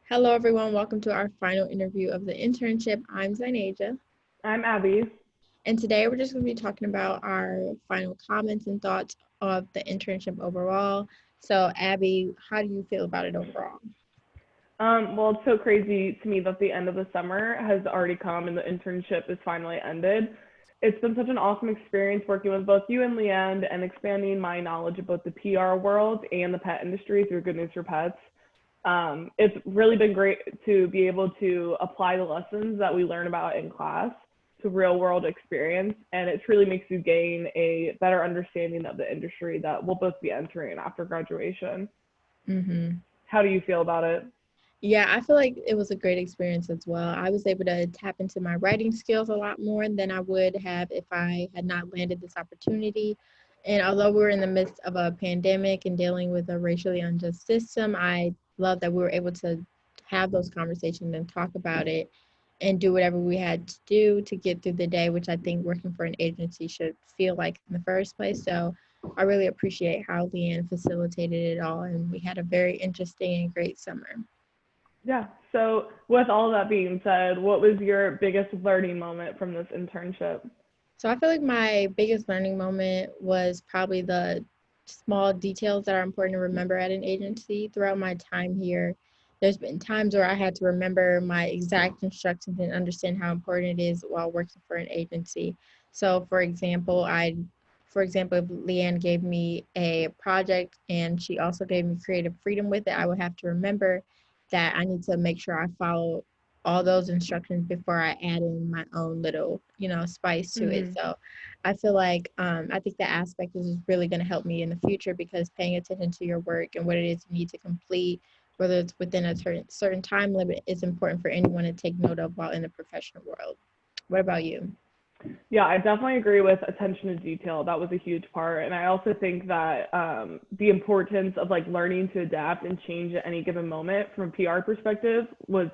Hello, everyone. Welcome to our final interview of the internship. I'm Zinaejah, I'm Abby. and today we're just going to be talking about our final comments and thoughts of the internship overall. So, Abby, how do you feel about it overall? Well, it's so crazy to me that the end of the summer has already come and the internship is finally ended. It's been such an awesome experience working with both you and Lea Ann and expanding my knowledge of both the PR world and the pet industry through Good News for Pets. It's really been great to be able to apply the lessons that we learn about in class to real world experience, and it truly makes you gain a better understanding of the industry that we'll both be entering after graduation. Mm-hmm. How do you feel about it? Yeah, I feel like it was a great experience as well. I was able to tap into my writing skills a lot more than I would have if I had not landed this opportunity. And although we were in the midst of a pandemic and dealing with a racially unjust system, I love that we were able to have those conversations and talk about it and do whatever we had to do to get through the day, which I think working for an agency should feel like in the first place. So I really appreciate how Lea Ann facilitated it all, and we had a very interesting and great summer. Yeah. So, with all that being said, what was your biggest learning moment from this internship? So I feel like my biggest learning moment was probably the small details that are important to remember at an agency. Throughout my time here, there's been times where I had to remember my exact instructions and understand how important it is while working for an agency. So for example, if Lea Ann gave me a project and she also gave me creative freedom with it, I would have to remember that I need to make sure I follow all those instructions before I add in my own little, spice to it. Mm-hmm. So I feel like I think that aspect is really going to help me in the future because paying attention to your work and what it is you need to complete, whether it's within a certain time limit, is important for anyone to take note of while in the professional world. What about you? Yeah, I definitely agree with attention to detail. That was a huge part. And I also think that the importance of like learning to adapt and change at any given moment from a PR perspective was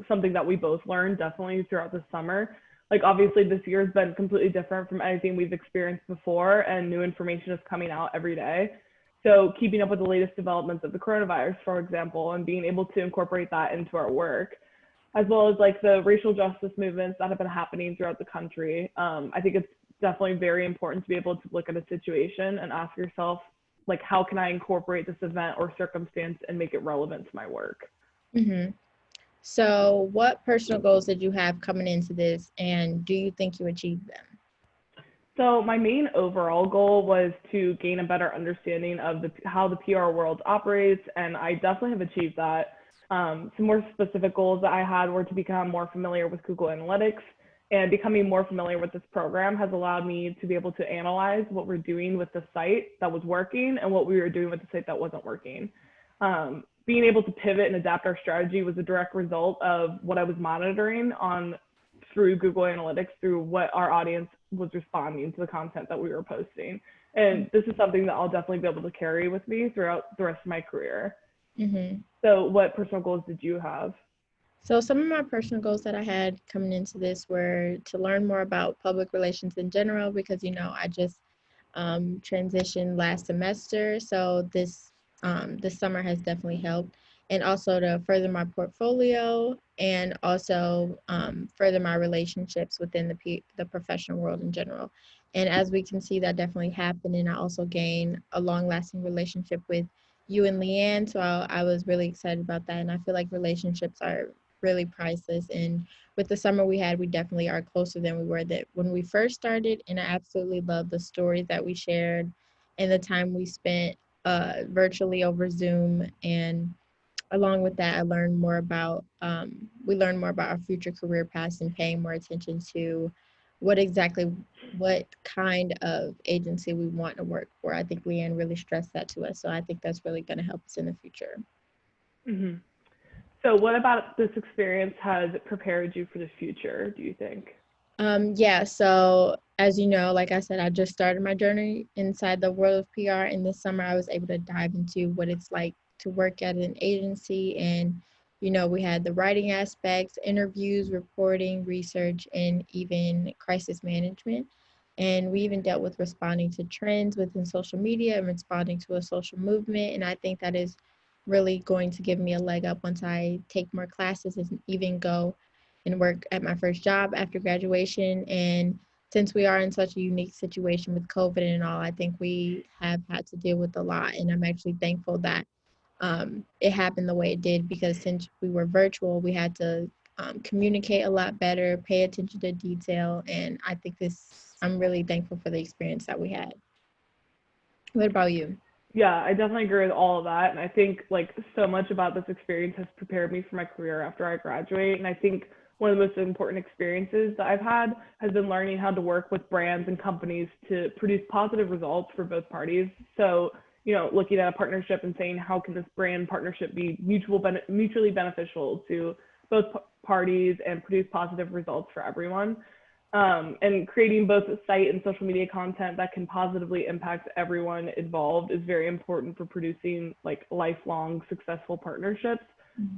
something that we both learned definitely throughout the summer. Like, obviously, this year has been completely different from anything we've experienced before, and new information is coming out every day. So, keeping up with the latest developments of the coronavirus, for example, and being able to incorporate that into our work as well as like the racial justice movements that have been happening throughout the country. I think it's definitely very important to be able to look at a situation and ask yourself, like, how can I incorporate this event or circumstance and make it relevant to my work? Hmm. So, what personal goals did you have coming into this, and do you think you achieved them? So my main overall goal was to gain a better understanding of how the PR world operates, and I definitely have achieved that. Some more specific goals that I had were to become more familiar with Google Analytics, and becoming more familiar with this program has allowed me to be able to analyze what we're doing with the site that was working and what we were doing with the site that wasn't working. Being able to pivot and adapt our strategy was a direct result of what I was monitoring on through Google Analytics through what our audience was responding to the content that we were posting. And this is something that I'll definitely be able to carry with me throughout the rest of my career. Hmm. So, what personal goals did you have? So, some of my personal goals that I had coming into this were to learn more about public relations in general because, I just transitioned last semester. So, this summer has definitely helped. And also to further my portfolio and also further my relationships within the professional world in general. And as we can see, that definitely happened. And I also gained a long lasting relationship with you and Lea Ann. So I was really excited about that. And I feel like relationships are really priceless. And with the summer we had, we definitely are closer than we were that when we first started. And I absolutely love the stories that we shared and the time we spent virtually over Zoom. And along with that, we learned more about our future career paths and paying more attention to what exactly, what kind of agency we want to work for. I think Lea Ann really stressed that to us. So I think that's really going to help us in the future. Mm-hmm. So, what about this experience has prepared you for the future, do you think? Yeah, so as you know, like I said, I just started my journey inside the world of PR, and this summer I was able to dive into what it's like to work at an agency. And, we had the writing aspects, interviews, reporting, research, and even crisis management. And we even dealt with responding to trends within social media and responding to a social movement. And I think that is really going to give me a leg up once I take more classes and even go and work at my first job after graduation. And since we are in such a unique situation with COVID and all, I think we have had to deal with a lot. And I'm actually thankful that it happened the way it did, because since we were virtual, we had to communicate a lot better, pay attention to detail. And I think I'm really thankful for the experience that we had. What about you? Yeah, I definitely agree with all of that. And I think like so much about this experience has prepared me for my career after I graduate. And I think one of the most important experiences that I've had has been learning how to work with brands and companies to produce positive results for both parties. So, looking at a partnership and saying, how can this brand partnership be mutually beneficial to both parties and produce positive results for everyone? And creating both site and social media content that can positively impact everyone involved is very important for producing like lifelong successful partnerships.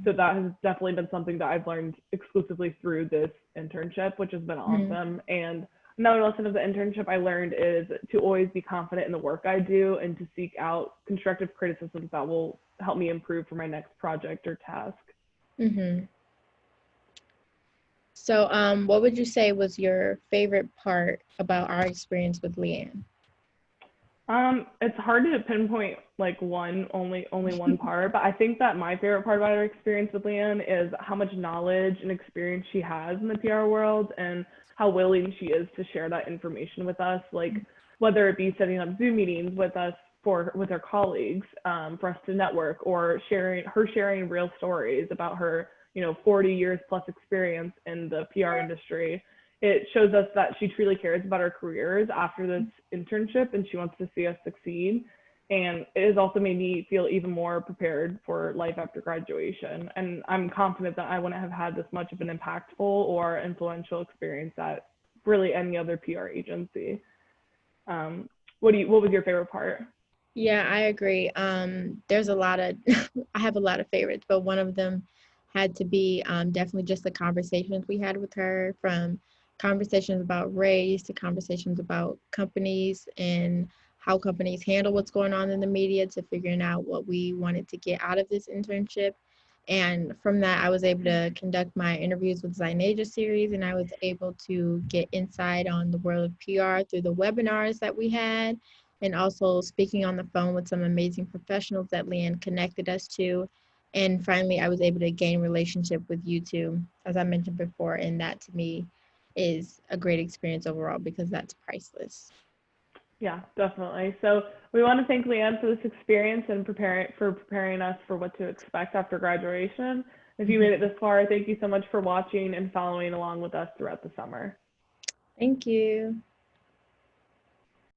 So that has definitely been something that I've learned exclusively through this internship, which has been awesome. And another lesson of the internship I learned is to always be confident in the work I do and to seek out constructive criticisms that will help me improve for my next project or task. Mm-hmm. So, what would you say was your favorite part about our experience with Lea Ann? It's hard to pinpoint like only one part, but I think that my favorite part about our experience with Lea Ann is how much knowledge and experience she has in the PR world and how willing she is to share that information with us, like whether it be setting up Zoom meetings with us with her colleagues, for us to network, or sharing real stories about her 40 years plus experience in the PR industry. It shows us that she truly cares about our careers after this internship and she wants to see us succeed. And it has also made me feel even more prepared for life after graduation. And I'm confident that I wouldn't have had this much of an impactful or influential experience at really any other PR agency. What was your favorite part? Yeah, I agree. There's a lot of, I have a lot of favorites, but one of them had to be definitely just the conversations we had with her, from conversations about race to conversations about companies and how companies handle what's going on in the media, to figuring out what we wanted to get out of this internship. And from that, I was able to conduct my interviews with Zinaejah series, and I was able to get insight on the world of PR through the webinars that we had, and also speaking on the phone with some amazing professionals that Lea Ann connected us to. And finally, I was able to gain relationship with you two, as I mentioned before, and that to me is a great experience overall, because that's priceless. Yeah, definitely. So we want to thank Lea Ann for this experience and preparing us for what to expect after graduation. If you made it this far, thank you so much for watching and following along with us throughout the summer. Thank you.